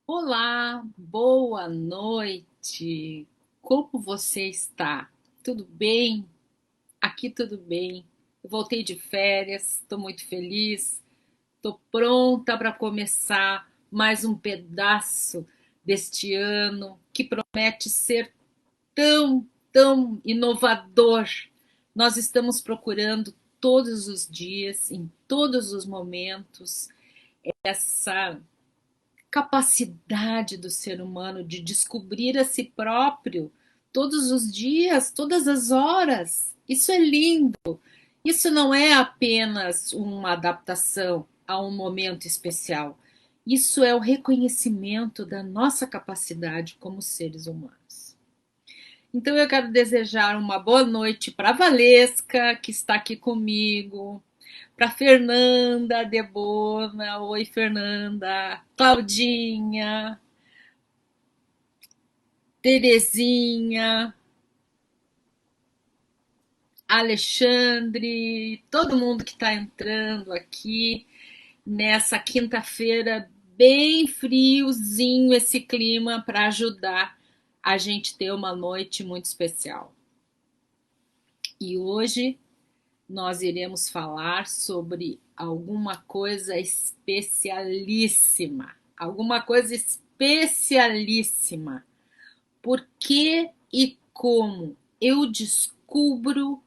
Olá, boa noite. Como você está? Tudo bem? Aqui tudo bem. Eu voltei de férias, estou muito feliz. Estou pronta para começar mais um pedaço deste ano que promete ser tão inovador. Nós estamos procurando todos os dias, em todos os momentos, essa capacidade do ser humano de descobrir a si próprio todos os dias, todas as horas. Isso é lindo. Isso não é apenas uma adaptação a um momento especial. Isso é o reconhecimento da nossa capacidade como seres humanos. Então eu quero desejar uma boa noite para a Valesca, que está aqui comigo, para Fernanda Debona, oi Fernanda, Claudinha, Terezinha, Alexandre, todo mundo que está entrando aqui nessa quinta-feira, bem friozinho esse clima para ajudar a gente ter uma noite muito especial. E hoje nós iremos falar sobre alguma coisa especialíssima. Alguma coisa especialíssima. Por que e como eu descubro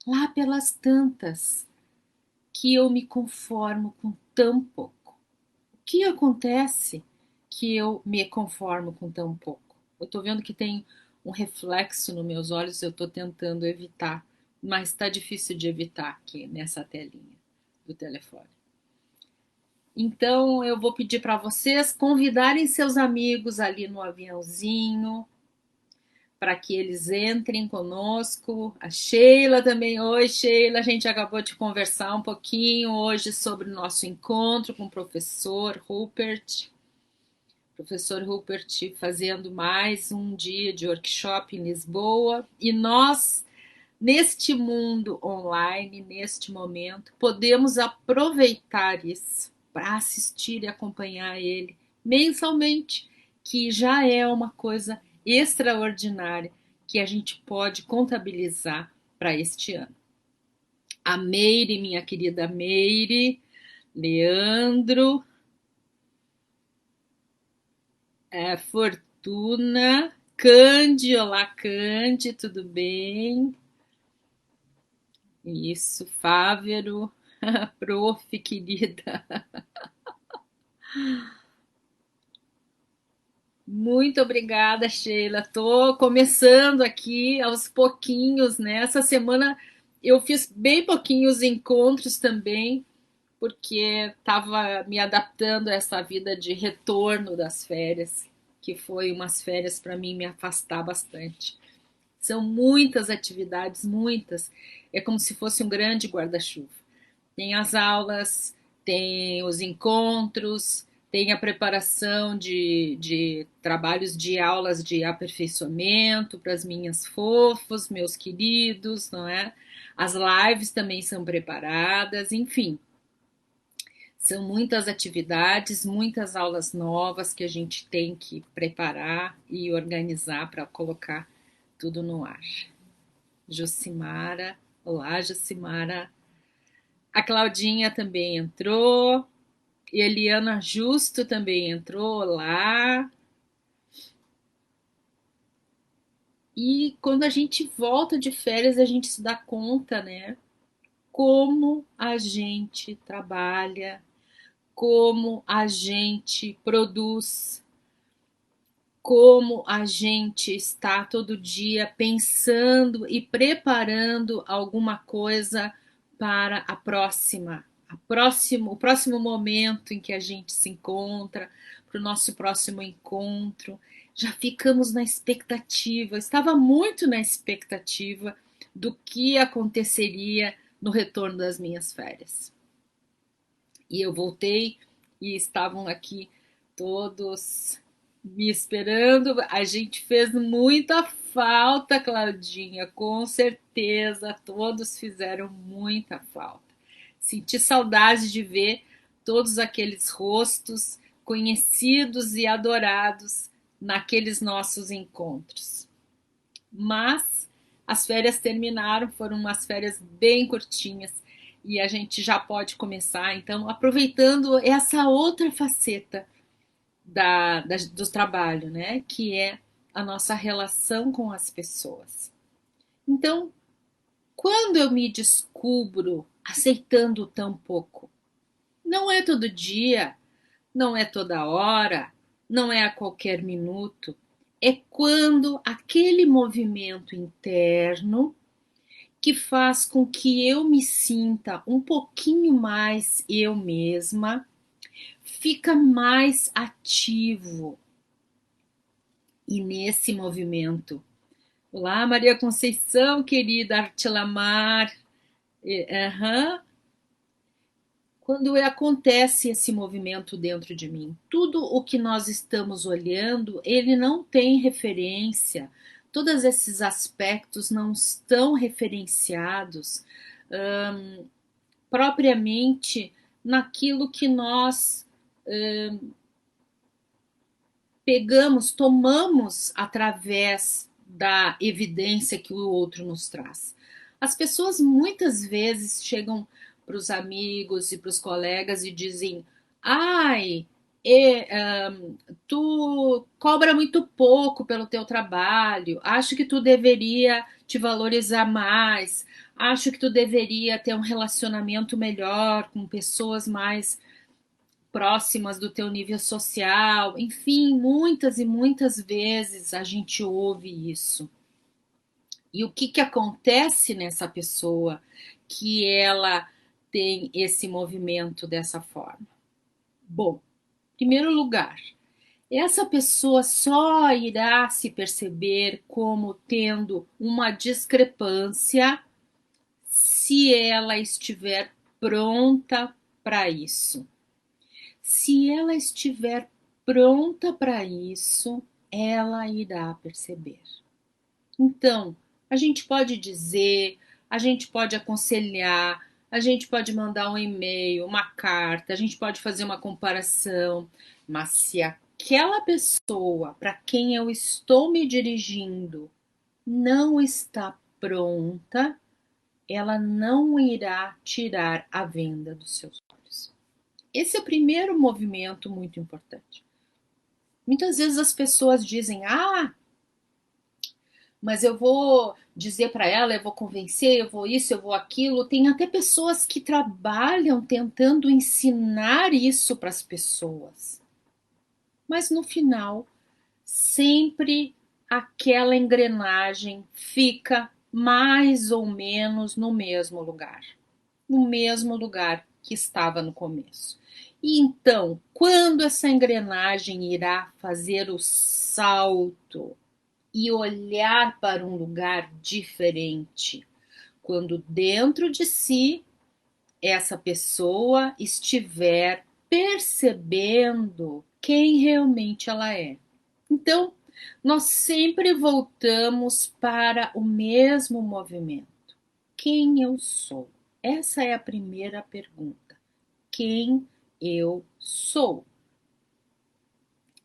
lá pelas tantas que eu me conformo com tão pouco? O que acontece que eu me conformo com tão pouco? Eu estou vendo que tem um reflexo nos meus olhos, eu estou tentando evitar, mas está difícil de evitar aqui nessa telinha do telefone. Então eu vou pedir para vocês convidarem seus amigos ali no aviãozinho, para que eles entrem conosco. A Sheila também. Oi, Sheila. A gente acabou de conversar um pouquinho hoje sobre o nosso encontro com o professor Rupert. Professor Rupert fazendo mais um dia de workshop em Lisboa. E nós, neste mundo online, neste momento, podemos aproveitar isso para assistir e acompanhar ele mensalmente, que já é uma coisa extraordinária que a gente pode contabilizar para este ano. A Meire, minha querida Meire, Leandro, Fortuna, Cande, olá Cande, tudo bem? Isso, Fávero, prof, querida. Muito obrigada, Sheila. Tô começando aqui aos pouquinhos, né? Essa semana eu fiz bem pouquinhos encontros também, porque estava me adaptando a essa vida de retorno das férias, que foi umas férias para mim me afastar bastante. São muitas atividades, muitas. É como se fosse um grande guarda-chuva. Tem as aulas, tem os encontros, tem a preparação de trabalhos de aulas de aperfeiçoamento para as minhas fofos, meus queridos, não é? As lives também são preparadas, enfim. São muitas atividades, muitas aulas novas que a gente tem que preparar e organizar para colocar tudo no ar. Josimara, olá, Josimara. A Claudinha também entrou. Eliana Justo também entrou lá. E quando a gente volta de férias, a gente se dá conta, né? Como a gente trabalha, como a gente produz, como a gente está todo dia pensando e preparando alguma coisa para o próximo momento em que a gente se encontra, para o nosso próximo encontro. Já ficamos na expectativa, estava muito na expectativa do que aconteceria no retorno das minhas férias. E eu voltei e estavam aqui todos me esperando. A gente fez muita falta, Claudinha, com certeza. Todos fizeram muita falta. Senti saudade de ver todos aqueles rostos, conhecidos e adorados naqueles nossos encontros. Mas as férias terminaram, foram umas férias bem curtinhas e a gente já pode começar, então, aproveitando essa outra faceta do trabalho, né? Que é a nossa relação com as pessoas. Então, quando eu me descubro aceitando tão pouco, não é todo dia, não é toda hora, não é a qualquer minuto, é quando aquele movimento interno que faz com que eu me sinta um pouquinho mais eu mesma fica mais ativo. E nesse movimento, olá Maria Conceição, querida Artilamar, quando acontece esse movimento dentro de mim, tudo o que nós estamos olhando, ele não tem referência, todos esses aspectos não estão referenciados propriamente naquilo que nós pegamos, tomamos através da evidência que o outro nos traz. As pessoas muitas vezes chegam para os amigos e para os colegas e dizem: ai, tu cobra muito pouco pelo teu trabalho, acho que tu deveria te valorizar mais, acho que tu deveria ter um relacionamento melhor com pessoas mais próximas do teu nível social, enfim, muitas e muitas vezes a gente ouve isso. E o que acontece nessa pessoa que ela tem esse movimento dessa forma? Bom, em primeiro lugar, essa pessoa só irá se perceber como tendo uma discrepância se ela estiver pronta para isso. Se ela estiver pronta para isso, ela irá perceber. Então, a gente pode dizer, a gente pode aconselhar, a gente pode mandar um e-mail, uma carta, a gente pode fazer uma comparação, mas se aquela pessoa para quem eu estou me dirigindo não está pronta, ela não irá tirar a venda dos seus olhos. Esse é o primeiro movimento muito importante. Muitas vezes as pessoas dizem: ah, mas eu vou dizer para ela, eu vou convencer, eu vou isso, eu vou aquilo. Tem até pessoas que trabalham tentando ensinar isso para as pessoas. Mas no final, sempre aquela engrenagem fica mais ou menos no mesmo lugar. No mesmo lugar que estava no começo. E então, quando essa engrenagem irá fazer o salto e olhar para um lugar diferente? Quando dentro de si essa pessoa estiver percebendo quem realmente ela é. Então, nós sempre voltamos para o mesmo movimento. Quem eu sou? Essa é a primeira pergunta. Quem eu sou?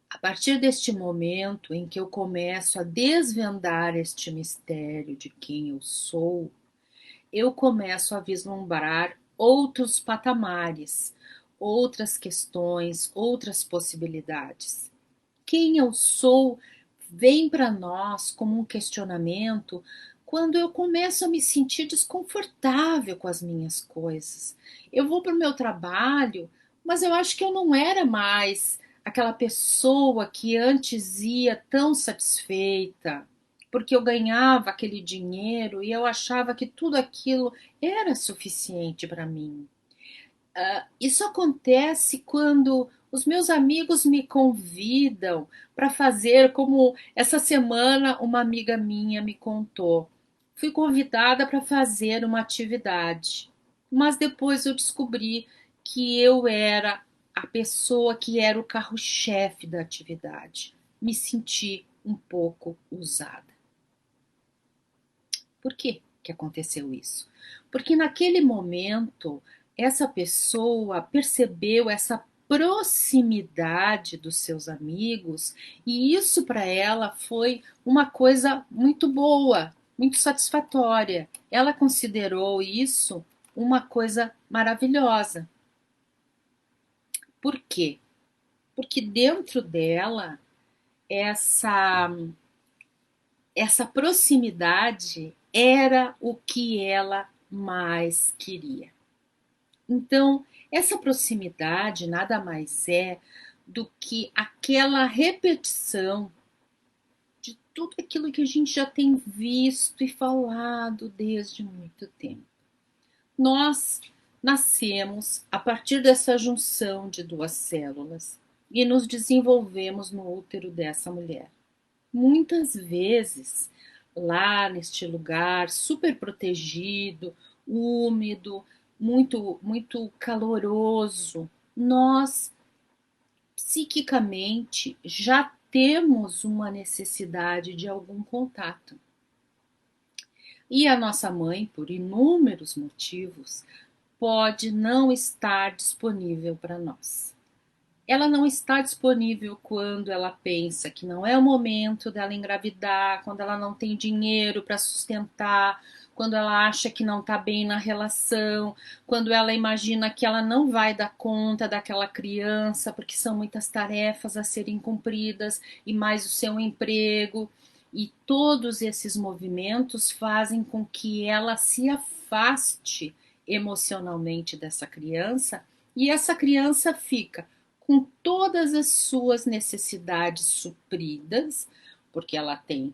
A partir deste momento em que eu começo a desvendar este mistério de quem eu sou, eu começo a vislumbrar outros patamares, outras questões, outras possibilidades. Quem eu sou vem para nós como um questionamento quando eu começo a me sentir desconfortável com as minhas coisas. Eu vou para o meu trabalho, mas eu acho que eu não era mais aquela pessoa que antes ia tão satisfeita, porque eu ganhava aquele dinheiro e eu achava que tudo aquilo era suficiente para mim. Isso acontece quando os meus amigos me convidam para fazer, como essa semana uma amiga minha me contou. Fui convidada para fazer uma atividade, mas depois eu descobri que eu era a pessoa que era o carro-chefe da atividade. Me senti um pouco usada. Por que aconteceu isso? Porque naquele momento essa pessoa percebeu essa proximidade dos seus amigos, e isso para ela foi uma coisa muito boa, muito satisfatória. Ela considerou isso uma coisa maravilhosa. Por quê? Porque dentro dela essa essa proximidade era o que ela mais queria. Então, essa proximidade nada mais é do que aquela repetição de tudo aquilo que a gente já tem visto e falado desde muito tempo. Nós nascemos a partir dessa junção de duas células e nos desenvolvemos no útero dessa mulher. Muitas vezes, lá neste lugar super protegido, úmido, muito caloroso, nós psiquicamente já temos uma necessidade de algum contato. E a nossa mãe, por inúmeros motivos, pode não estar disponível para nós. Ela não está disponível quando ela pensa que não é o momento dela engravidar, quando ela não tem dinheiro para sustentar, quando ela acha que não está bem na relação, quando ela imagina que ela não vai dar conta daquela criança, porque são muitas tarefas a serem cumpridas e mais o seu emprego. E todos esses movimentos fazem com que ela se afaste emocionalmente dessa criança e essa criança fica com todas as suas necessidades supridas, porque ela tem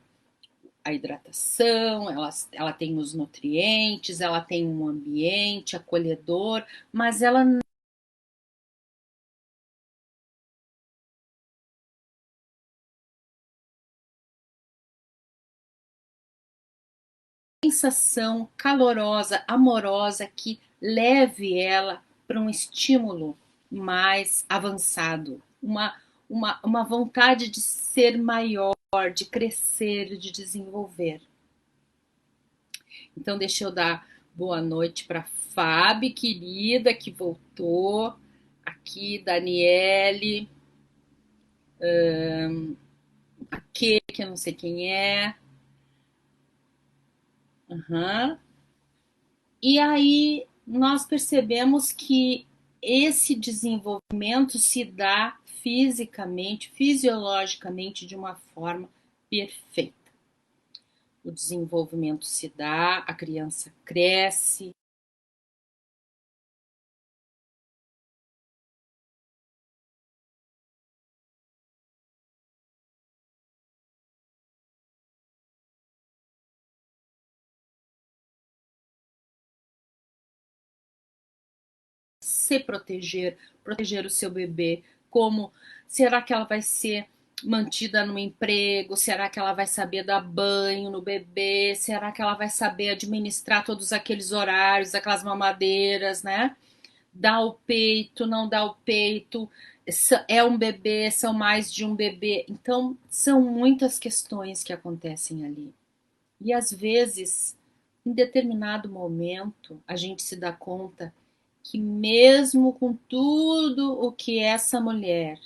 a hidratação, ela tem os nutrientes, ela tem um ambiente acolhedor, mas ela não tem sensação calorosa, amorosa que leve ela para um estímulo mais avançado, uma vontade de ser maior, de crescer, de desenvolver. Então, deixa eu dar boa noite para Fábio, querida, que voltou. Aqui, Daniele, que eu não sei quem é. Uhum. E aí, nós percebemos que esse desenvolvimento se dá fisicamente, fisiologicamente, de uma forma perfeita. O desenvolvimento se dá, a criança cresce, se proteger, proteger o seu bebê, como será que ela vai ser mantida no emprego? Será que ela vai saber dar banho no bebê? Será que ela vai saber administrar todos aqueles horários, aquelas mamadeiras, né? Dá o peito, não dá o peito, é um bebê, são mais de um bebê. Então, são muitas questões que acontecem ali. E às vezes, em determinado momento, a gente se dá conta que mesmo com tudo o que essa mulher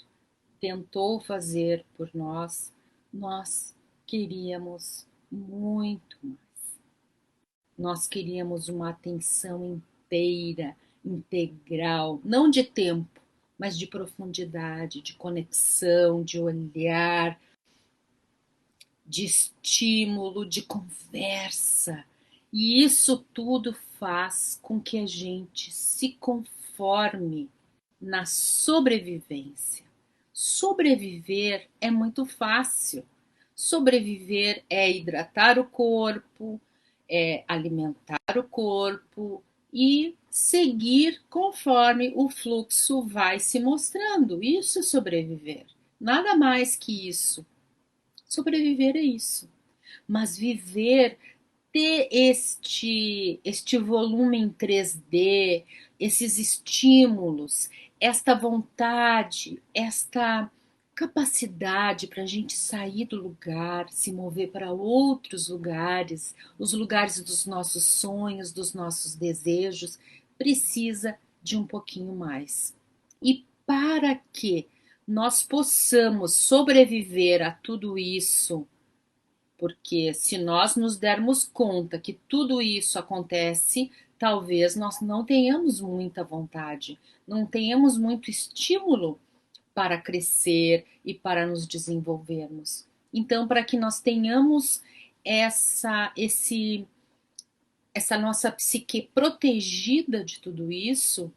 tentou fazer por nós, nós queríamos muito mais. Nós queríamos uma atenção inteira, integral, não de tempo, mas de profundidade, de conexão, de olhar, de estímulo, de conversa. E isso tudo faz com que a gente se conforme na sobrevivência. Sobreviver é muito fácil. Sobreviver é hidratar o corpo, é alimentar o corpo e seguir conforme o fluxo vai se mostrando. Isso é sobreviver. Nada mais que isso. Sobreviver é isso. Mas viver, ter este volume em 3D, esses estímulos, esta vontade, esta capacidade para a gente sair do lugar, se mover para outros lugares, os lugares dos nossos sonhos, dos nossos desejos, precisa de um pouquinho mais. E para que nós possamos sobreviver a tudo isso, porque se nós nos dermos conta que tudo isso acontece, talvez nós não tenhamos muita vontade, não tenhamos muito estímulo para crescer e para nos desenvolvermos. Então, para que nós tenhamos essa nossa psique protegida de tudo isso,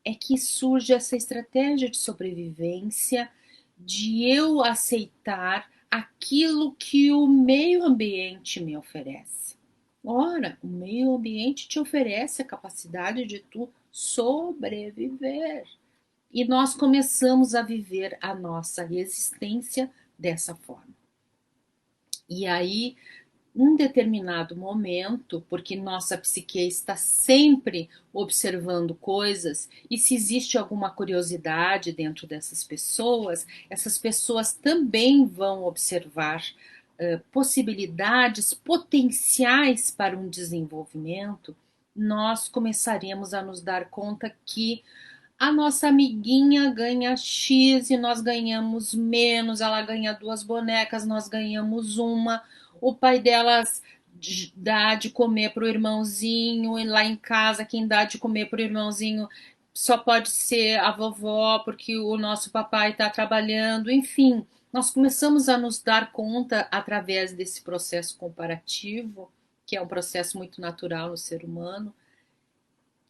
é que surge essa estratégia de sobrevivência, de eu aceitar aquilo que o meio ambiente me oferece. Ora, o meio ambiente te oferece a capacidade de tu sobreviver. E nós começamos a viver a nossa existência dessa forma. E aí, um determinado momento, porque nossa psique está sempre observando coisas, e se existe alguma curiosidade dentro dessas pessoas, essas pessoas também vão observar possibilidades potenciais para um desenvolvimento. Nós começaremos a nos dar conta que a nossa amiguinha ganha X e nós ganhamos menos, ela ganha 2 bonecas, nós ganhamos uma, o pai delas dá de comer para o irmãozinho, e lá em casa quem dá de comer para o irmãozinho só pode ser a vovó, porque o nosso papai está trabalhando, enfim, nós começamos a nos dar conta através desse processo comparativo, que é um processo muito natural no ser humano,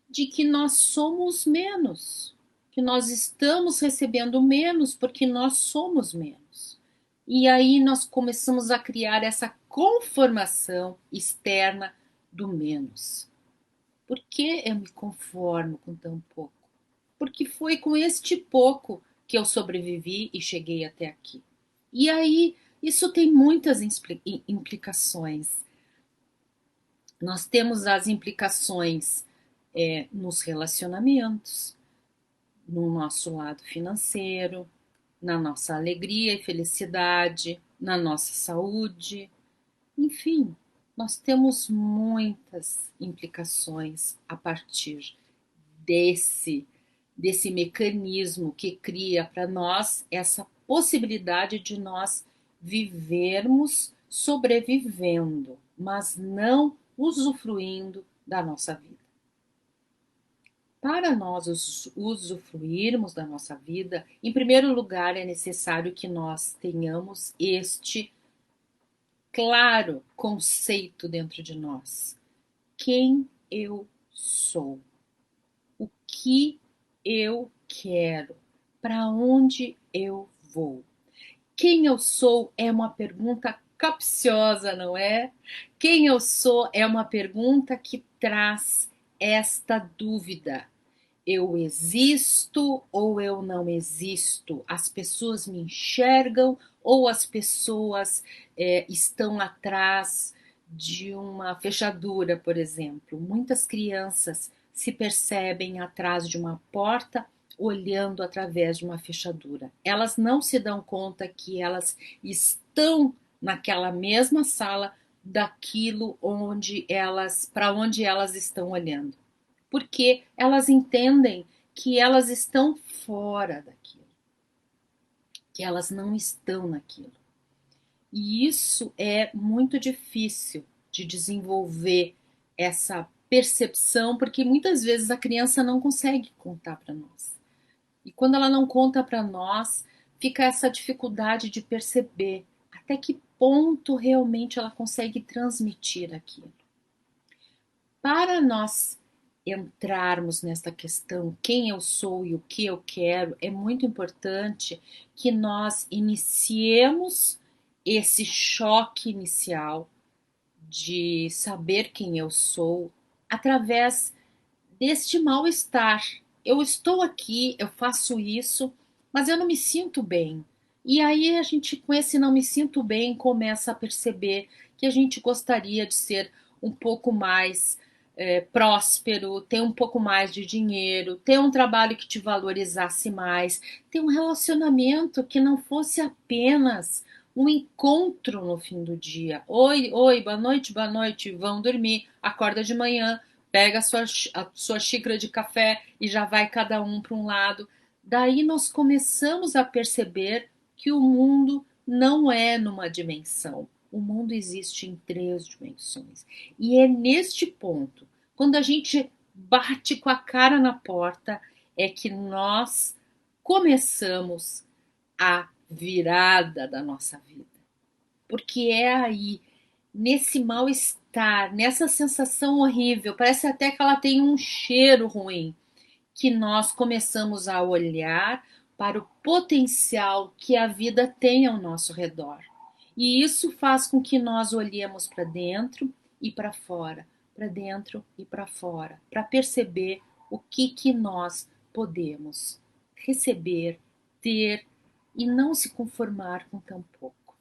de que nós somos menos, que nós estamos recebendo menos porque nós somos menos. E aí nós começamos a criar essa conformação externa do menos. Por que eu me conformo com tão pouco? Porque foi com este pouco que eu sobrevivi e cheguei até aqui. E aí isso tem muitas implicações. Nós temos as implicações nos relacionamentos, no nosso lado financeiro, na nossa alegria e felicidade, na nossa saúde, enfim, nós temos muitas implicações a partir desse mecanismo que cria para nós essa possibilidade de nós vivermos sobrevivendo, mas não usufruindo da nossa vida. Para nós usufruirmos da nossa vida, em primeiro lugar é necessário que nós tenhamos este claro conceito dentro de nós. Quem eu sou? O que eu quero? Para onde eu vou? Quem eu sou é uma pergunta capciosa, não é? Quem eu sou é uma pergunta que traz esta dúvida. Eu existo ou eu não existo? As pessoas me enxergam ou as pessoas estão atrás de uma fechadura, por exemplo? Muitas crianças se percebem atrás de uma porta, olhando através de uma fechadura. Elas não se dão conta que elas estão naquela mesma sala daquilo para onde elas estão olhando, porque elas entendem que elas estão fora daquilo, que elas não estão naquilo. E isso é muito difícil de desenvolver essa percepção, porque muitas vezes a criança não consegue contar para nós. E quando ela não conta para nós, fica essa dificuldade de perceber até que ponto realmente ela consegue transmitir aquilo. Para nós entrarmos nesta questão, quem eu sou e o que eu quero, é muito importante que nós iniciemos esse choque inicial de saber quem eu sou através deste mal-estar. Eu estou aqui, eu faço isso, mas eu não me sinto bem. E aí a gente, com esse não me sinto bem, começa a perceber que a gente gostaria de ser um pouco mais próspero, ter um pouco mais de dinheiro, ter um trabalho que te valorizasse mais, ter um relacionamento que não fosse apenas um encontro no fim do dia. Oi, oi, boa noite, vão dormir, acorda de manhã, pega a sua xícara de café e já vai cada um para um lado. Daí nós começamos a perceber que o mundo não é numa dimensão. O mundo existe em 3 dimensões. E é neste ponto, quando a gente bate com a cara na porta, é que nós começamos a virada da nossa vida. Porque é aí, nesse mal-estar, nessa sensação horrível, parece até que ela tem um cheiro ruim, que nós começamos a olhar para o potencial que a vida tem ao nosso redor. E isso faz com que nós olhemos para dentro e para fora, para dentro e para fora, para perceber o que nós podemos receber, ter e não se conformar com tão pouco.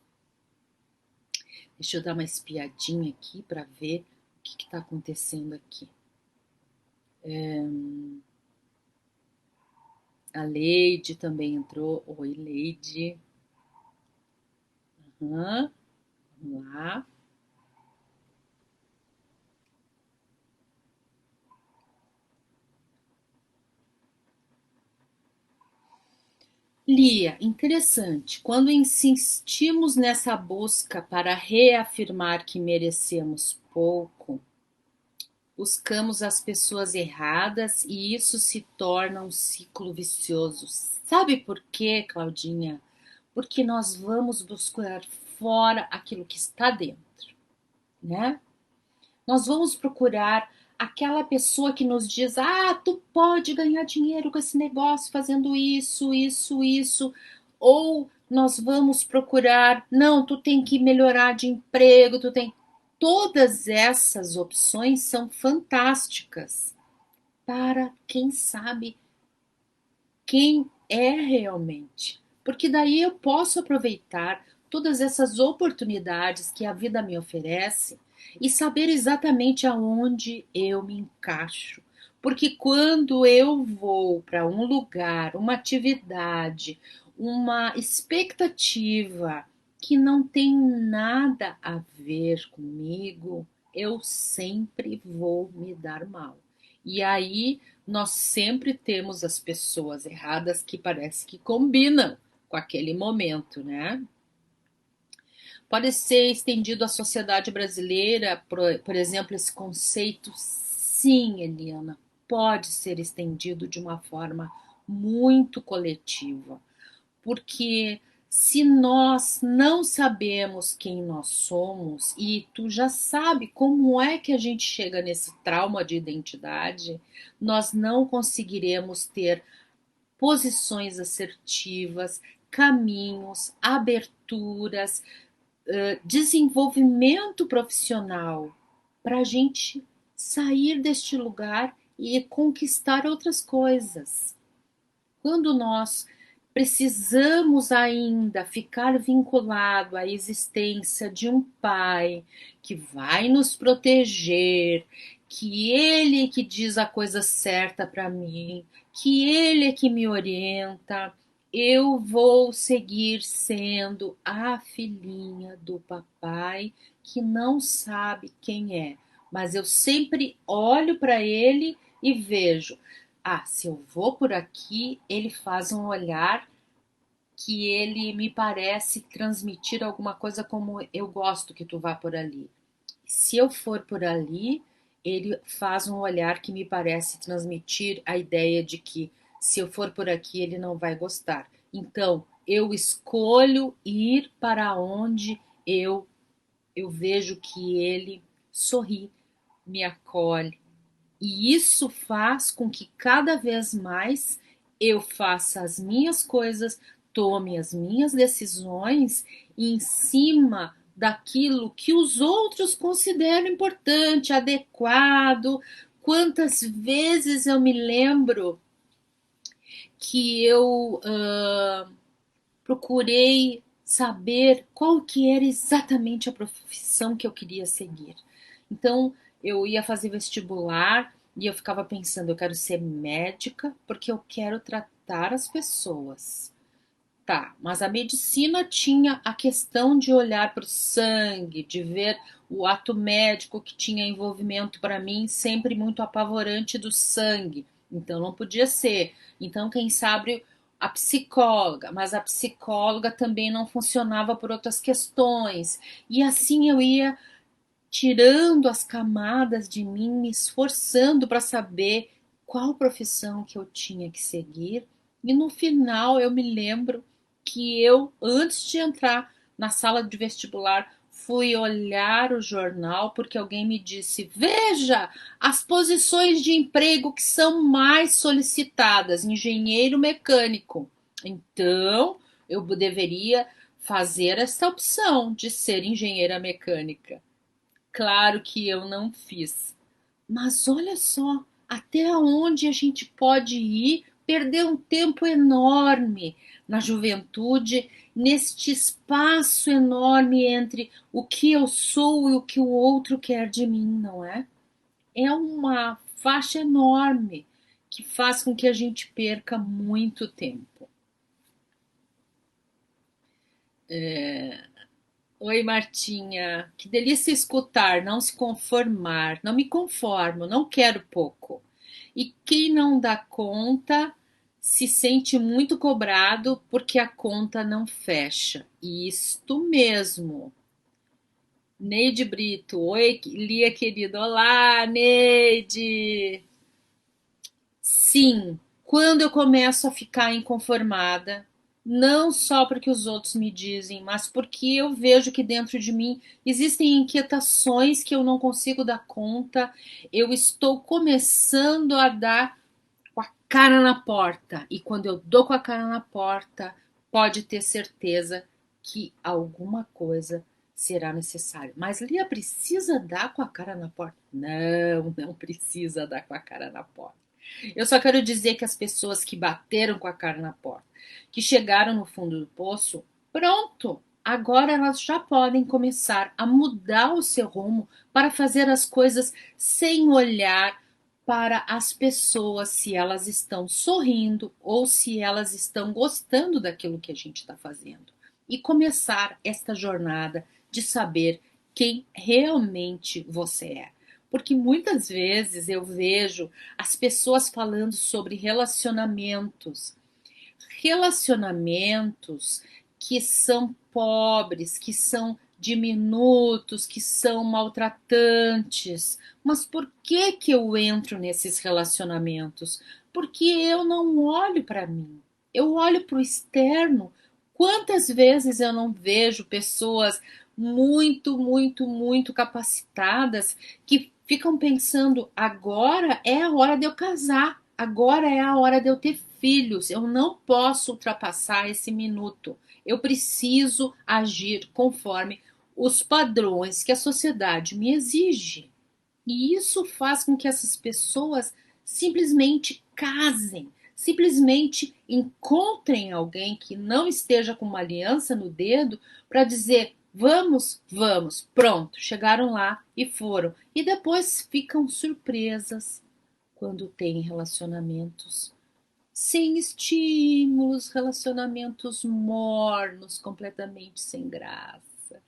Deixa eu dar uma espiadinha aqui para ver o que está acontecendo aqui. A Leide também entrou. Oi, Leide. Vamos lá. Lia, interessante. Quando insistimos nessa busca para reafirmar que merecemos pouco, buscamos as pessoas erradas e isso se torna um ciclo vicioso. Sabe por quê, Claudinha? Porque nós vamos buscar fora aquilo que está dentro, né? Nós vamos procurar aquela pessoa que nos diz: ah, tu pode ganhar dinheiro com esse negócio fazendo isso, isso, isso. Ou nós vamos procurar: não, tu tem que melhorar de emprego, tu tem. Todas essas opções são fantásticas para quem sabe quem é realmente. Porque daí eu posso aproveitar todas essas oportunidades que a vida me oferece e saber exatamente aonde eu me encaixo. Porque quando eu vou para um lugar, uma atividade, uma expectativa que não tem nada a ver comigo, eu sempre vou me dar mal. E aí nós sempre temos as pessoas erradas que parece que combinam com aquele momento, né? Pode ser estendido à sociedade brasileira, por exemplo, esse conceito? Sim, Eliana, pode ser estendido de uma forma muito coletiva, porque se nós não sabemos quem nós somos, e tu já sabe como é que a gente chega nesse trauma de identidade, nós não conseguiremos ter posições assertivas, caminhos, aberturas, desenvolvimento profissional para a gente sair deste lugar e conquistar outras coisas. Quando nós precisamos ainda ficar vinculado à existência de um pai que vai nos proteger, que ele é que diz a coisa certa para mim, que ele é que me orienta, eu vou seguir sendo a filhinha do papai que não sabe quem é, mas eu sempre olho para ele e vejo: ah, se eu vou por aqui, ele faz um olhar que ele me parece transmitir alguma coisa como: eu gosto que tu vá por ali. Se eu for por ali, ele faz um olhar que me parece transmitir a ideia de que se eu for por aqui, ele não vai gostar. Então, eu escolho ir para onde eu vejo que ele sorri, me acolhe, e isso faz com que cada vez mais eu faça as minhas coisas, tome as minhas decisões em cima daquilo que os outros consideram importante, adequado. Quantas vezes eu me lembro que eu procurei saber qual que era exatamente a profissão que eu queria seguir. Então, eu ia fazer vestibular e eu ficava pensando: eu quero ser médica porque eu quero tratar as pessoas. Tá, mas a medicina tinha a questão de olhar para o sangue, de ver o ato médico que tinha envolvimento para mim sempre muito apavorante do sangue. Então não podia ser. Então, quem sabe a psicóloga, mas a psicóloga também não funcionava por outras questões. E assim eu ia tirando as camadas de mim, me esforçando para saber qual profissão que eu tinha que seguir. E no final eu me lembro que eu, antes de entrar na sala de vestibular, fui olhar o jornal porque alguém me disse: veja as posições de emprego que são mais solicitadas, engenheiro mecânico. Então eu deveria fazer essa opção de ser engenheira mecânica. Claro que eu não fiz. Mas olha só, até onde a gente pode ir, perder um tempo enorme na juventude, neste espaço enorme entre o que eu sou e o que o outro quer de mim, não é? É uma faixa enorme que faz com que a gente perca muito tempo. Oi, Martinha. Que delícia escutar, não se conformar. Não me conformo, não quero pouco. E quem não dá conta se sente muito cobrado porque a conta não fecha. Isto mesmo. Neide Brito. Oi, Lia querida. Olá, Neide. Sim, quando eu começo a ficar inconformada, não só porque os outros me dizem, mas porque eu vejo que dentro de mim existem inquietações que eu não consigo dar conta, eu estou começando a dar com a cara na porta. E quando eu dou com a cara na porta, pode ter certeza que alguma coisa será necessária. Mas Lia precisa dar com a cara na porta? Não, não precisa dar com a cara na porta. Eu só quero dizer que as pessoas que bateram com a cara na porta, que chegaram no fundo do poço, pronto, agora elas já podem começar a mudar o seu rumo para fazer as coisas sem olhar para as pessoas, se elas estão sorrindo ou se elas estão gostando daquilo que a gente está fazendo. E começar esta jornada de saber quem realmente você é. Porque muitas vezes eu vejo as pessoas falando sobre relacionamentos que são pobres, que são diminutos, que são maltratantes. Mas por que que eu entro nesses relacionamentos? Porque eu não olho para mim. Eu olho para o externo. Quantas vezes eu não vejo pessoas muito capacitadas que ficam pensando: agora é a hora de eu casar, agora é a hora de eu ter filhos, eu não posso ultrapassar esse minuto, eu preciso agir conforme os padrões que a sociedade me exige. E isso faz com que essas pessoas simplesmente casem, simplesmente encontrem alguém que não esteja com uma aliança no dedo para dizer: vamos, vamos, pronto, chegaram lá e foram. E depois ficam surpresas quando têm relacionamentos sem estímulos, relacionamentos mornos, completamente sem graça.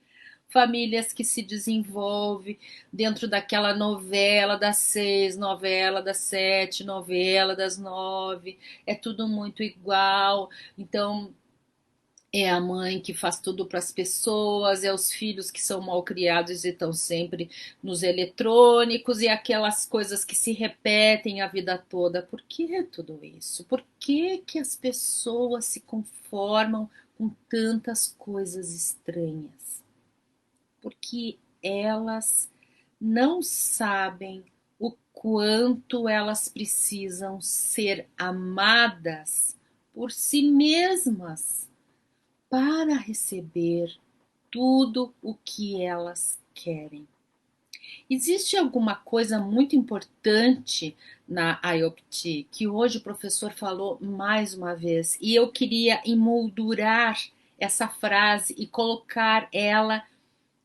Famílias que se desenvolvem dentro daquela novela das 6, novela das 7, novela das 9, é tudo muito igual. Então é a mãe que faz tudo para as pessoas, é os filhos que são mal criados e estão sempre nos eletrônicos, e aquelas coisas que se repetem a vida toda. Por que tudo isso? Por que que as pessoas se conformam com tantas coisas estranhas? Porque elas não sabem o quanto elas precisam ser amadas por si mesmas para receber tudo o que elas querem. Existe alguma coisa muito importante na IOPT que hoje o professor falou mais uma vez, e eu queria emoldurar essa frase e colocar ela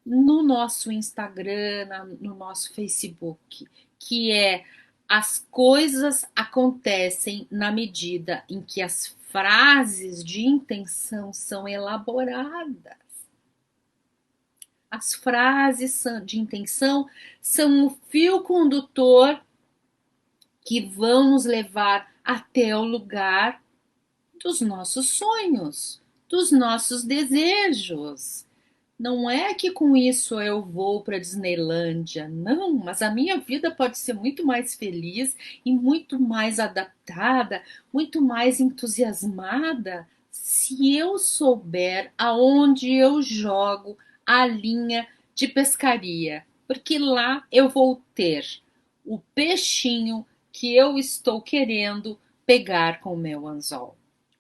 no nosso Instagram, no nosso Facebook, que é: as coisas acontecem na medida em que as frases de intenção são elaboradas. As frases de intenção são o fio condutor que vão nos levar até o lugar dos nossos sonhos, dos nossos desejos. Não é que com isso eu vou para a Disneylândia, não, mas a minha vida pode ser muito mais feliz e muito mais adaptada, muito mais entusiasmada se eu souber aonde eu jogo a linha de pescaria, porque lá eu vou ter o peixinho que eu estou querendo pegar com o meu anzol.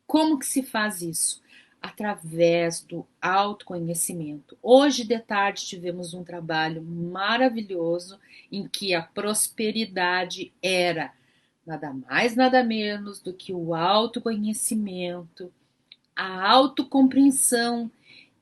Como que se faz isso? Através do autoconhecimento. Hoje de tarde tivemos um trabalho maravilhoso em que a prosperidade era nada mais, nada menos do que o autoconhecimento, a autocompreensão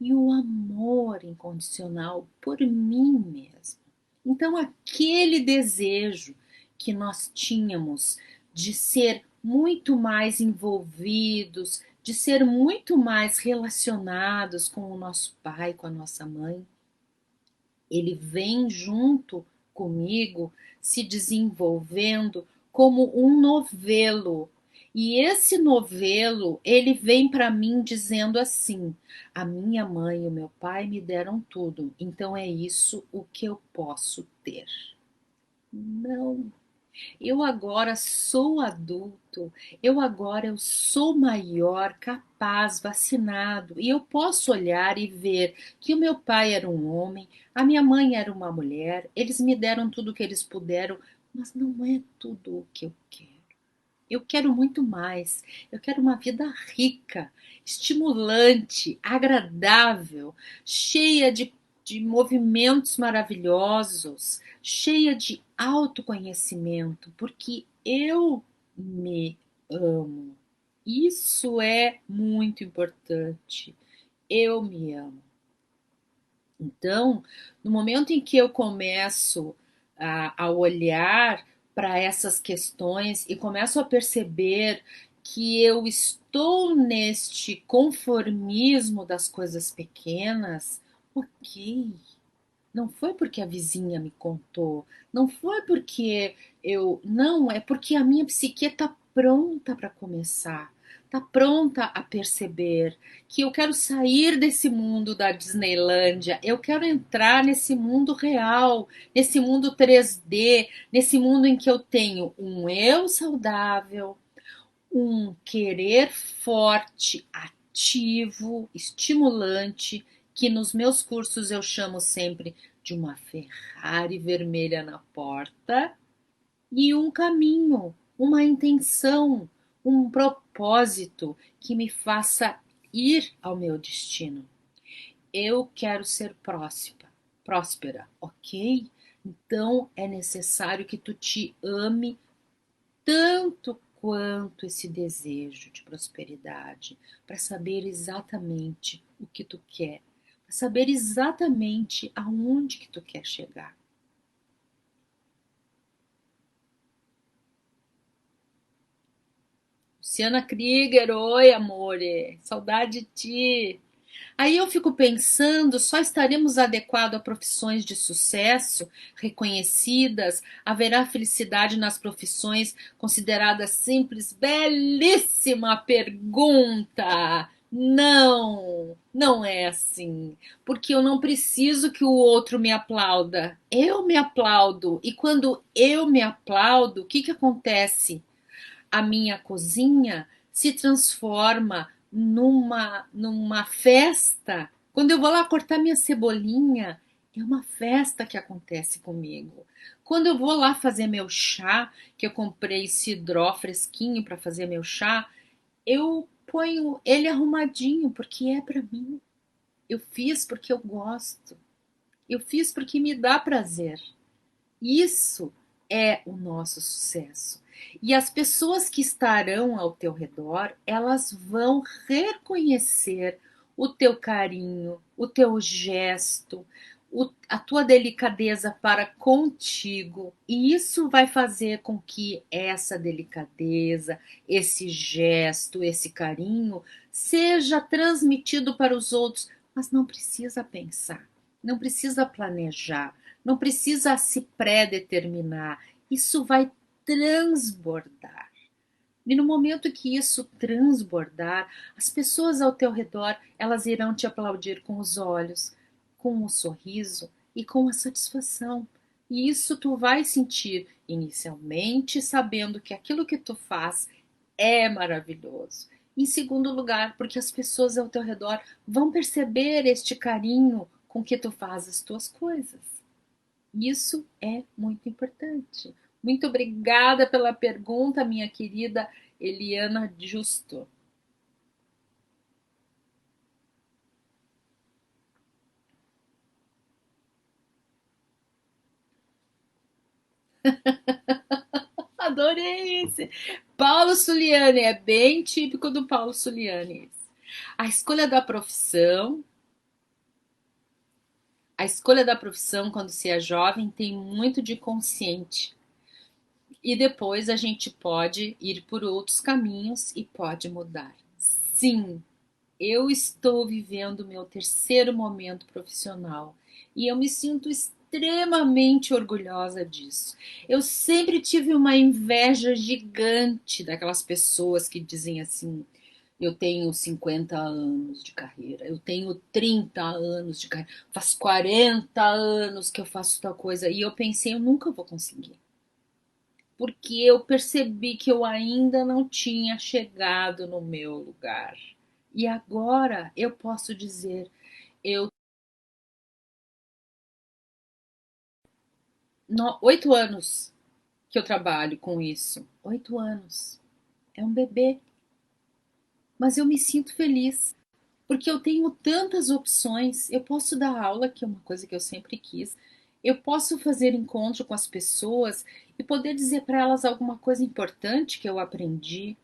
e o amor incondicional por mim mesmo. Então, aquele desejo que nós tínhamos de ser muito mais envolvidos, de ser muito mais relacionados com o nosso pai, com a nossa mãe, ele vem junto comigo se desenvolvendo como um novelo. E esse novelo, ele vem para mim dizendo assim: a minha mãe e o meu pai me deram tudo, então é isso o que eu posso ter. Não, eu agora sou adulto, eu sou maior, capaz, vacinado, e eu posso olhar e ver que o meu pai era um homem, a minha mãe era uma mulher, eles me deram tudo o que eles puderam, mas não é tudo o que eu quero. Eu quero muito mais. Eu quero uma vida rica, estimulante, agradável, cheia de movimentos maravilhosos, cheia de autoconhecimento, porque eu me amo. Isso é muito importante. Eu me amo. Então, no momento em que eu começo a olhar para essas questões e começo a perceber que eu estou neste conformismo das coisas pequenas, ok. Não foi porque a vizinha me contou, não foi porque eu. Não, é porque a minha psique está pronta para começar, está pronta a perceber que eu quero sair desse mundo da Disneylândia, eu quero entrar nesse mundo real, nesse mundo 3D, nesse mundo em que eu tenho um eu saudável, um querer forte, ativo, estimulante, que nos meus cursos eu chamo sempre de uma Ferrari vermelha na porta, e um caminho, uma intenção, um propósito que me faça ir ao meu destino. Eu quero ser próspera, ok? Então é necessário que tu te ame tanto quanto esse desejo de prosperidade, para saber exatamente o que tu quer, para saber exatamente aonde que tu quer chegar. Luciana Krieger, oi amore, saudade de ti. Aí eu fico pensando, só estaremos adequados a profissões de sucesso, reconhecidas, haverá felicidade nas profissões consideradas simples? Belíssima pergunta! Não, não é assim, porque eu não preciso que o outro me aplauda, eu me aplaudo, e quando eu me aplaudo, o que que acontece? A minha cozinha se transforma numa festa. Quando eu vou lá cortar minha cebolinha, é uma festa que acontece comigo. Quando eu vou lá fazer meu chá, que eu comprei cidró fresquinho para fazer meu chá, eu ponho ele arrumadinho porque é para mim. Eu fiz porque eu gosto. Eu fiz porque me dá prazer. Isso é o nosso sucesso. E as pessoas que estarão ao teu redor, elas vão reconhecer o teu carinho, o teu gesto, a tua delicadeza para contigo. E isso vai fazer com que essa delicadeza, esse gesto, esse carinho seja transmitido para os outros, mas não precisa pensar, não precisa planejar, não precisa se pré-determinar. Isso vai transbordar. E no momento que isso transbordar, as pessoas ao teu redor, elas irão te aplaudir com os olhos, com o sorriso e com a satisfação. E isso tu vai sentir inicialmente sabendo que aquilo que tu faz é maravilhoso. Em segundo lugar, porque as pessoas ao teu redor vão perceber este carinho com que tu faz as tuas coisas. Isso é muito importante. Muito obrigada pela pergunta, minha querida Eliana Justo. Adorei esse. Paulo Suliane, é bem típico do Paulo Suliane. A escolha da profissão, a escolha da profissão quando se é jovem tem muito de consciente. E depois a gente pode ir por outros caminhos e pode mudar. Sim, eu estou vivendo meu terceiro momento profissional e eu me sinto extremamente orgulhosa disso. Eu sempre tive uma inveja gigante daquelas pessoas que dizem assim: eu tenho 50 anos de carreira, eu tenho 30 anos de carreira, faz 40 anos que eu faço tal coisa. E eu pensei, eu nunca vou conseguir. Porque eu percebi que eu ainda não tinha chegado no meu lugar. E agora eu posso dizer, eu 8 anos que eu trabalho com isso. 8 anos. É um bebê. Mas eu me sinto feliz. Porque eu tenho tantas opções. Eu posso dar aula, que é uma coisa que eu sempre quis. Eu posso fazer encontro com as pessoas e poder dizer para elas alguma coisa importante que eu aprendi.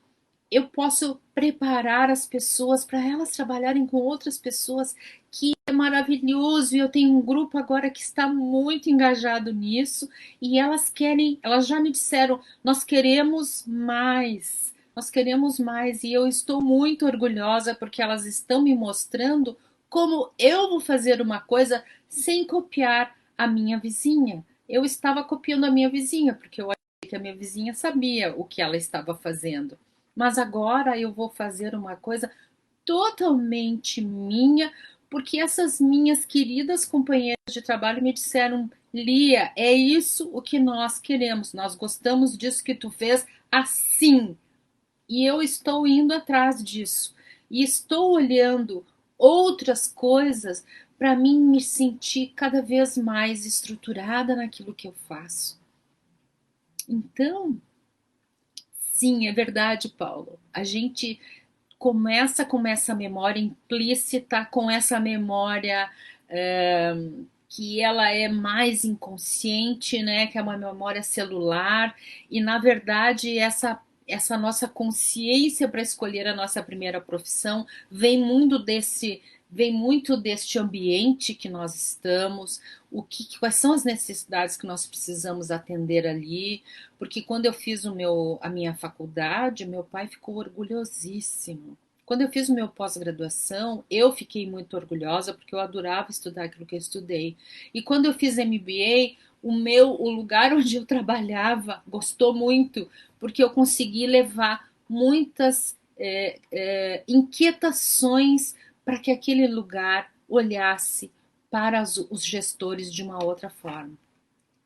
Eu posso preparar as pessoas para elas trabalharem com outras pessoas, que é maravilhoso. E eu tenho um grupo agora que está muito engajado nisso e elas querem, elas já me disseram, nós queremos mais. Nós queremos mais e eu estou muito orgulhosa porque elas estão me mostrando como eu vou fazer uma coisa sem copiar a minha vizinha. Eu estava copiando a minha vizinha porque eu achei que a minha vizinha sabia o que ela estava fazendo, mas agora eu vou fazer uma coisa totalmente minha, porque essas minhas queridas companheiras de trabalho me disseram: Lia, é isso o que nós queremos, nós gostamos disso que tu fez assim. E eu estou indo atrás disso. E estou olhando outras coisas para mim me sentir cada vez mais estruturada naquilo que eu faço. Então, sim, é verdade, Paulo. A gente começa com essa memória implícita, com essa memória é, que ela é mais inconsciente, né? Que é uma memória celular, e na verdade essa nossa consciência para escolher a nossa primeira profissão vem muito deste ambiente que nós estamos, quais são as necessidades que nós precisamos atender ali, porque quando eu fiz a minha faculdade, meu pai ficou orgulhosíssimo. Quando eu fiz o meu pós-graduação, eu fiquei muito orgulhosa porque eu adorava estudar aquilo que eu estudei. E quando eu fiz MBA, o lugar onde eu trabalhava gostou muito, porque eu consegui levar muitas inquietações para que aquele lugar olhasse para os gestores de uma outra forma.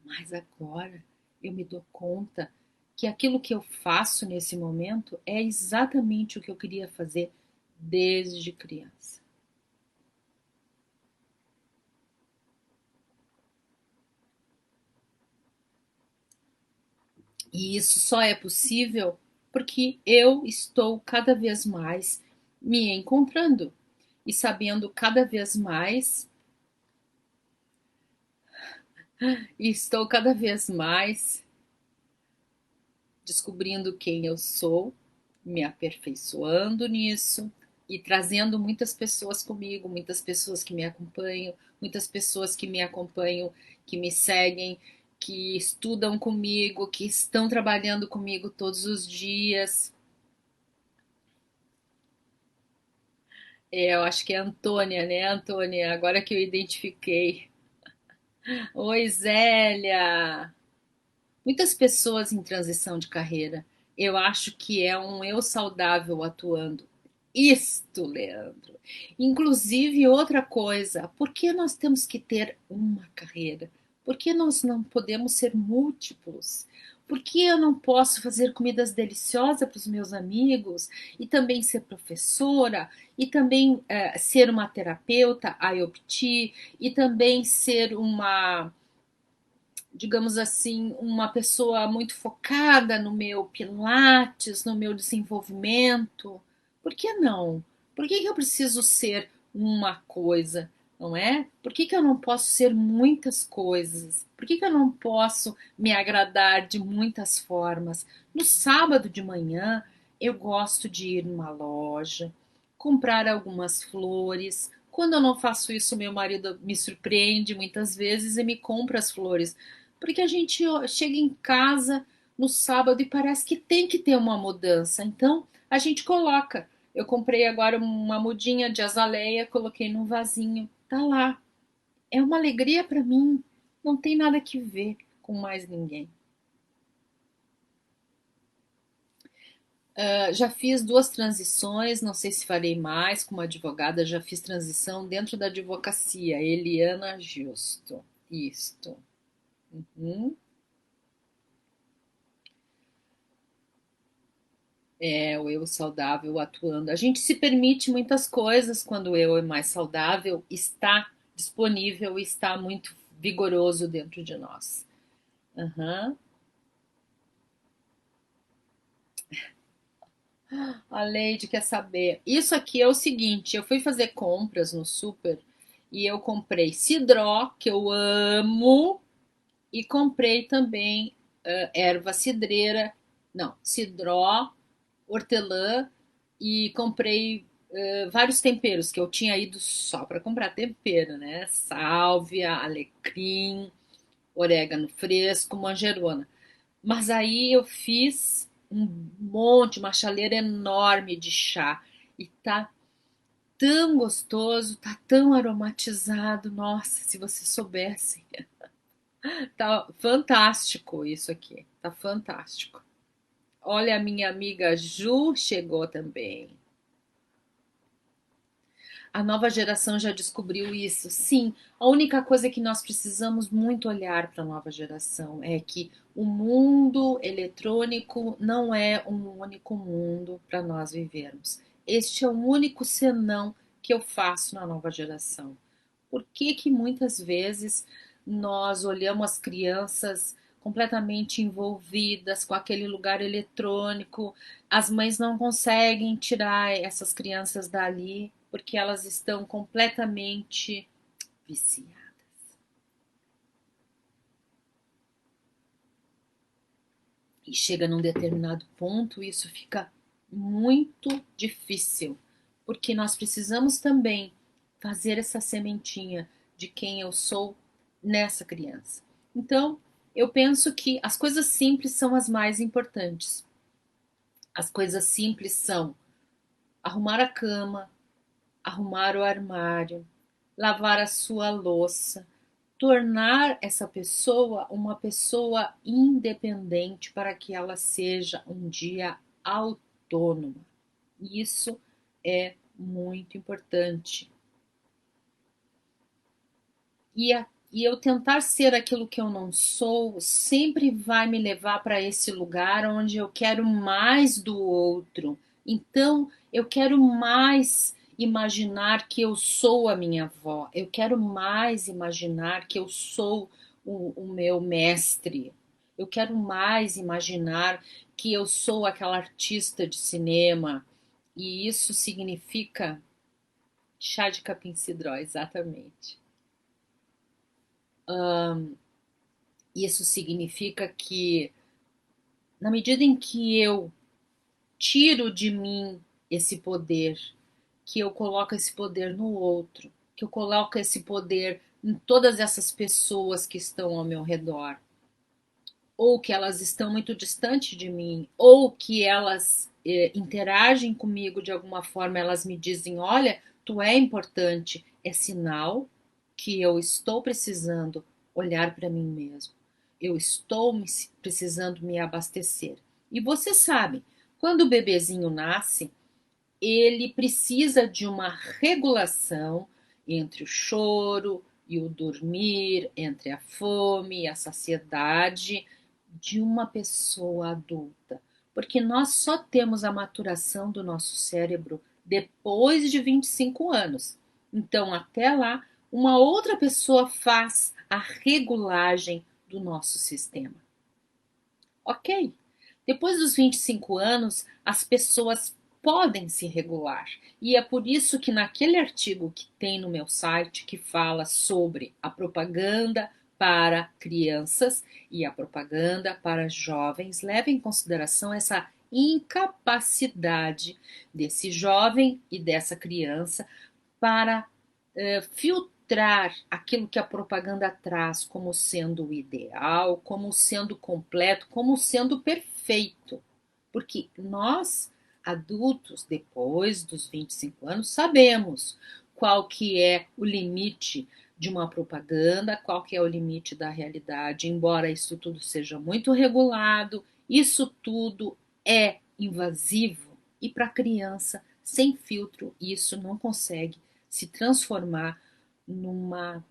Mas agora eu me dou conta que aquilo que eu faço nesse momento é exatamente o que eu queria fazer desde criança. E isso só é possível porque eu estou cada vez mais me encontrando e sabendo cada vez mais, e estou cada vez mais descobrindo quem eu sou, me aperfeiçoando nisso e trazendo muitas pessoas comigo, muitas pessoas que me acompanham, muitas pessoas que me acompanham, que me seguem, que estudam comigo, que estão trabalhando comigo todos os dias. Eu acho que é a Antônia, né, Antônia? Agora que eu identifiquei. Oi, Zélia! Muitas pessoas em transição de carreira. Eu acho que é um eu saudável atuando. Isto, Leandro. Inclusive, outra coisa, por que nós temos que ter uma carreira? Por que nós não podemos ser múltiplos? Por que eu não posso fazer comidas deliciosas para os meus amigos e também ser professora e também ser uma terapeuta, a IOPT, e também ser uma, digamos assim, uma pessoa muito focada no meu pilates, no meu desenvolvimento. Por que não? Por que eu preciso ser uma coisa, não é? Por que eu não posso ser muitas coisas? Por que eu não posso me agradar de muitas formas? No sábado de manhã, eu gosto de ir numa loja, comprar algumas flores. Quando eu não faço isso, meu marido me surpreende muitas vezes e me compra as flores, porque a gente chega em casa no sábado e parece que tem que ter uma mudança. Então, a gente coloca. Eu comprei agora uma mudinha de azaleia, coloquei num vasinho. Tá lá. É uma alegria para mim. Não tem nada que ver com mais ninguém. Já fiz duas transições, não sei se farei mais como advogada, já fiz transição dentro da advocacia, Eliana Justo. Isto. Uhum. É, o eu saudável atuando. A gente se permite muitas coisas quando o eu é mais saudável, está disponível e está muito vigoroso dentro de nós. Uhum. A Leide quer saber. Isso aqui é o seguinte: eu fui fazer compras no super e eu comprei cidró, que eu amo, e comprei também erva cidreira, não, cidró, hortelã, e comprei vários temperos que eu tinha ido só para comprar tempero, né? Sálvia, alecrim, orégano fresco, manjerona. Mas aí eu fiz um monte, uma chaleira enorme de chá e tá tão gostoso, tá tão aromatizado. Nossa, se você soubesse. Tá fantástico isso aqui, tá fantástico. Olha, a minha amiga Ju chegou também. A nova geração já descobriu isso. Sim, a única coisa que nós precisamos muito olhar para a nova geração é que o mundo eletrônico não é um único mundo para nós vivermos. Este é o único senão que eu faço na nova geração. Por que que muitas vezes nós olhamos as crianças completamente envolvidas com aquele lugar eletrônico, as mães não conseguem tirar essas crianças dali porque elas estão completamente viciadas. E chega num determinado ponto, isso fica muito difícil, porque nós precisamos também fazer essa sementinha de quem eu sou nessa criança. Então, eu penso que as coisas simples são as mais importantes. As coisas simples são arrumar a cama, arrumar o armário, lavar a sua louça, tornar essa pessoa uma pessoa independente para que ela seja um dia autônoma. Isso é muito importante. E eu tentar ser aquilo que eu não sou sempre vai me levar para esse lugar onde eu quero mais do outro. Então, eu quero mais imaginar que eu sou a minha avó, eu quero mais imaginar que eu sou o meu mestre, eu quero mais imaginar que eu sou aquela artista de cinema, e isso significa chá de capim-cidró, exatamente. Isso significa que, na medida em que eu tiro de mim esse poder, que eu coloco esse poder no outro, que eu coloco esse poder em todas essas pessoas que estão ao meu redor, ou que elas estão muito distante de mim, ou que elas interagem comigo de alguma forma, elas me dizem: olha, tu é importante, é sinal que eu estou precisando olhar para mim mesmo. Eu estou precisando me abastecer. E você sabe, quando o bebezinho nasce, ele precisa de uma regulação entre o choro e o dormir, entre a fome e a saciedade de uma pessoa adulta. Porque nós só temos a maturação do nosso cérebro depois de 25 anos. Então, até lá, uma outra pessoa faz a regulagem do nosso sistema. Ok. Depois dos 25 anos, as pessoas podem se regular. E é por isso que naquele artigo que tem no meu site que fala sobre a propaganda para crianças e a propaganda para jovens, leva em consideração essa incapacidade desse jovem e dessa criança para filtrar aquilo que a propaganda traz como sendo o ideal, como sendo completo, como sendo perfeito. Porque nós, adultos, depois dos 25 anos, sabemos qual que é o limite de uma propaganda, qual que é o limite da realidade, embora isso tudo seja muito regulado, isso tudo é invasivo e para a criança, sem filtro, isso não consegue se transformar numa,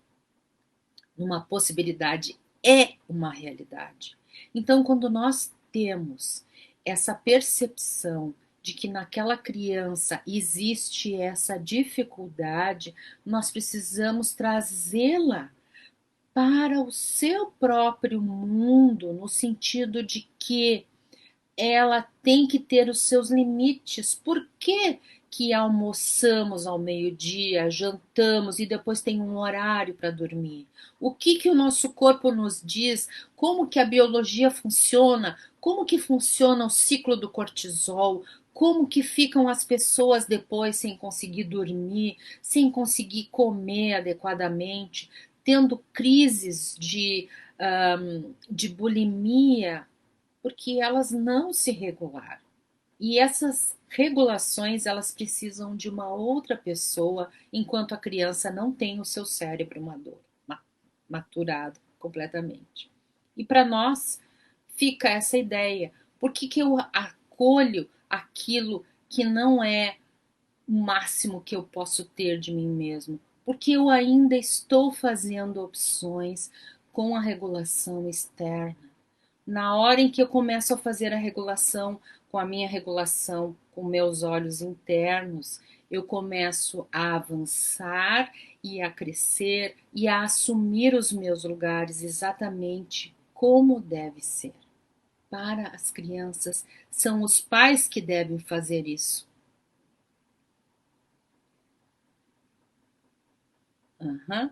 numa possibilidade, é uma realidade. Então, quando nós temos essa percepção de que naquela criança existe essa dificuldade, nós precisamos trazê-la para o seu próprio mundo, no sentido de que ela tem que ter os seus limites. Por que que almoçamos ao meio-dia, jantamos e depois tem um horário para dormir? O que que o nosso corpo nos diz? Como que a biologia funciona? Como que funciona o ciclo do cortisol? Como que ficam as pessoas depois sem conseguir dormir, sem conseguir comer adequadamente, tendo crises de bulimia, porque elas não se regularam. E essas regulações, elas precisam de uma outra pessoa, enquanto a criança não tem o seu cérebro maturado completamente. E para nós fica essa ideia: por que que eu acolho aquilo que não é o máximo que eu posso ter de mim mesmo? Porque eu ainda estou fazendo opções com a regulação externa. Na hora em que eu começo a fazer a regulação com a minha regulação, com meus olhos internos, eu começo a avançar e a crescer e a assumir os meus lugares exatamente como deve ser. Para as crianças, são os pais que devem fazer isso. Uhum.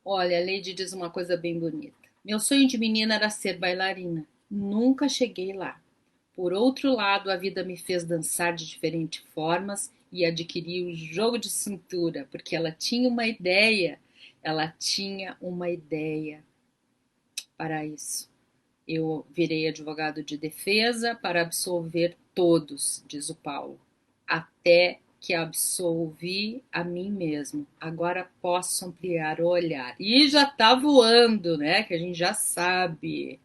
Olha, a Lady diz uma coisa bem bonita. Meu sonho de menina era ser bailarina. Nunca cheguei lá. Por outro lado, a vida me fez dançar de diferentes formas e adquiri o jogo de cintura, porque ela tinha uma ideia para isso. Eu virei advogado de defesa para absolver todos, diz o Paulo, até que absolvi a mim mesmo. Agora posso ampliar o olhar. E já está voando, né? Que a gente já sabe.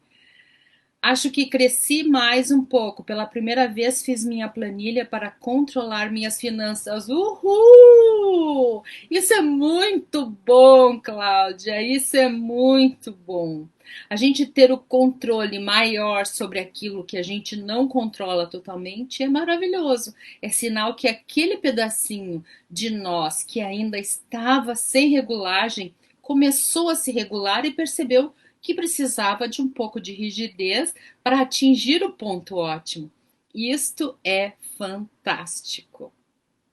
Acho que cresci mais um pouco. Pela primeira vez fiz minha planilha para controlar minhas finanças. Uhul! Isso é muito bom, Cláudia. Isso é muito bom. A gente ter o controle maior sobre aquilo que a gente não controla totalmente é maravilhoso. É sinal que aquele pedacinho de nós que ainda estava sem regulagem começou a se regular e percebeu que precisava de um pouco de rigidez para atingir o ponto ótimo. Isto é fantástico.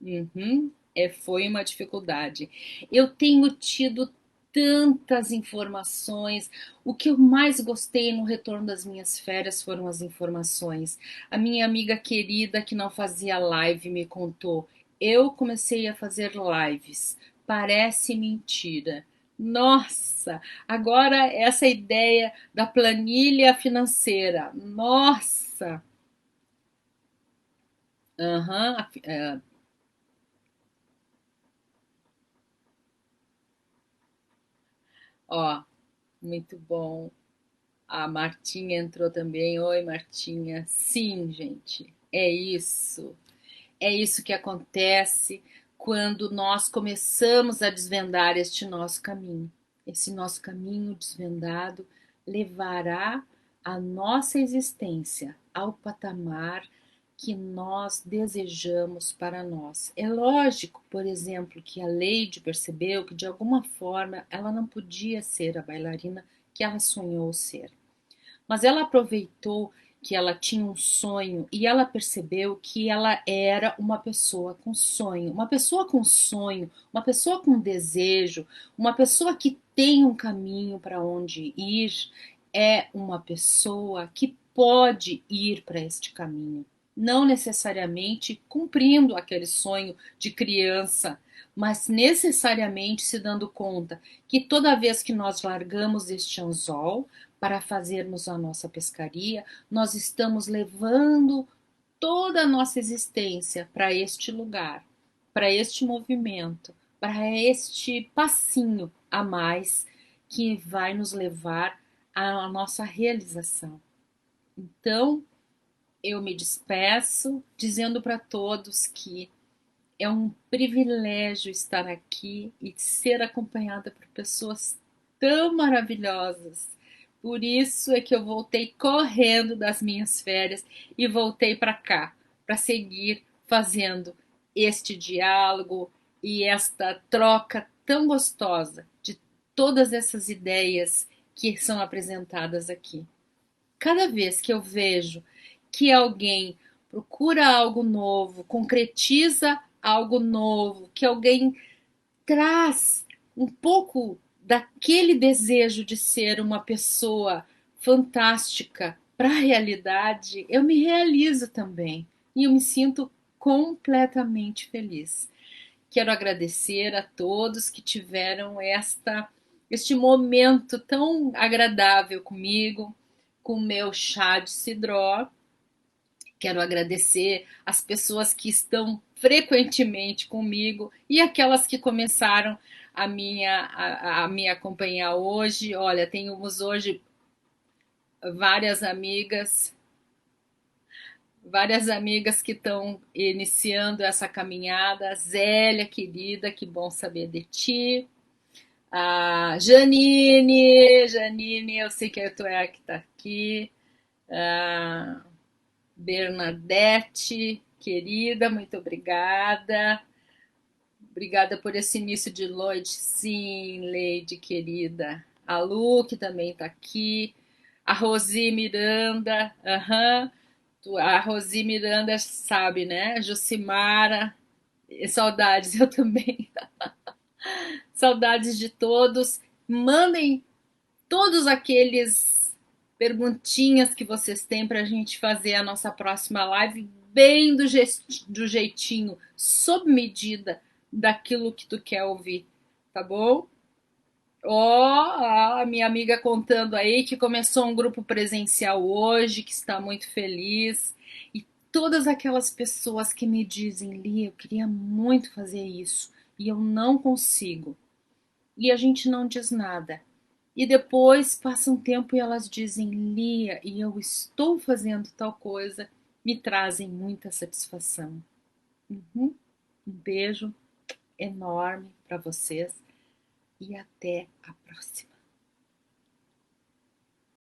Uhum. Foi uma dificuldade. Eu tenho tido tantas informações. O que eu mais gostei no retorno das minhas férias foram as informações. A minha amiga querida que não fazia live me contou: eu comecei a fazer lives. Parece mentira. Nossa, agora essa ideia da planilha financeira. Nossa. Aham, ó, muito bom. A Martinha entrou também. Oi, Martinha. Sim, gente, é isso. É isso que acontece quando nós começamos a desvendar este nosso caminho. Esse nosso caminho desvendado levará a nossa existência ao patamar que nós desejamos para nós. É lógico, por exemplo, que a Lady percebeu que de alguma forma ela não podia ser a bailarina que ela sonhou ser. Mas ela aproveitou que ela tinha um sonho e ela percebeu que ela era uma pessoa com sonho, uma pessoa com desejo, uma pessoa que tem um caminho para onde ir, é uma pessoa que pode ir para este caminho, não necessariamente cumprindo aquele sonho de criança, mas necessariamente se dando conta que toda vez que nós largamos este anzol para fazermos a nossa pescaria, nós estamos levando toda a nossa existência para este lugar, para este movimento, para este passinho a mais que vai nos levar à nossa realização. Então, eu me despeço dizendo para todos que é um privilégio estar aqui e ser acompanhada por pessoas tão maravilhosas. Por isso é que eu voltei correndo das minhas férias e voltei para cá, para seguir fazendo este diálogo e esta troca tão gostosa de todas essas ideias que são apresentadas aqui. Cada vez que eu vejo que alguém procura algo novo, concretiza algo novo, que alguém traz um pouco daquele desejo de ser uma pessoa fantástica para a realidade, eu me realizo também e eu me sinto completamente feliz. Quero agradecer a todos que tiveram este momento tão agradável comigo, com o meu chá de cidró. Quero agradecer as pessoas que estão frequentemente comigo e aquelas que começaram a me acompanhar hoje. Olha, temos hoje várias amigas, várias amigas que estão iniciando essa caminhada. Zélia, querida, que bom saber de ti. A Janine, eu sei que tu é a que está aqui. A Bernadette, querida, muito obrigada. Obrigada por esse início de noite. Sim, Leide, querida. A Lu, que também está aqui. A Rosi Miranda. A Rosi Miranda sabe, né? Jucimara. Saudades, eu também. Saudades de todos. Mandem todos aqueles perguntinhas que vocês têm para a gente fazer a nossa próxima live bem do jeitinho, sob medida daquilo que tu quer ouvir, tá bom? A minha amiga contando aí que começou um grupo presencial hoje, que está muito feliz. E todas aquelas pessoas que me dizem, Lia, eu queria muito fazer isso e eu não consigo. E a gente não diz nada. E depois passa um tempo e elas dizem, Lia, e eu estou fazendo tal coisa, me trazem muita satisfação. Um beijo enorme para vocês e até a próxima.